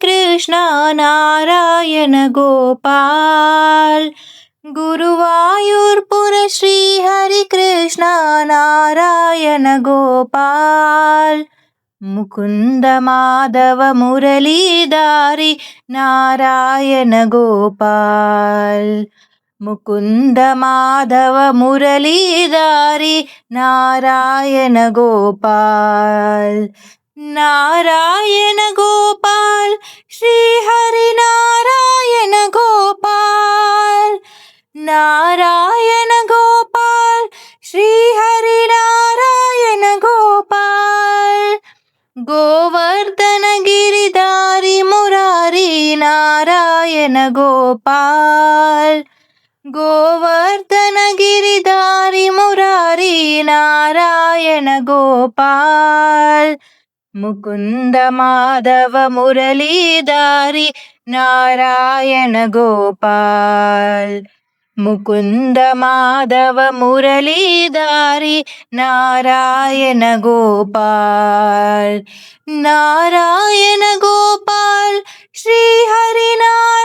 Krishna Narayan Gopal. गुरुवायूरपुर Shri Hari Krishna Narayan Gopal. Mukund Madhava मुरलीधारी Narayan Gopal. Mukund Madhava मुरलीधारी Narayan Gopal. Narayan Gopal Shri Hari Narayan Gopal. Narayan Gopal Shri Hari Narayan Gopal. Govardhan Giridhari Murari Narayan Gopal. Govardhan Giridhari Murari Narayan Gopal. Mukund Madhava मुरलीधारी Narayan Gopal. Mukund Madhava मुरलीधारी Narayan Gopal. Narayan Gopal Shri Hari Narayan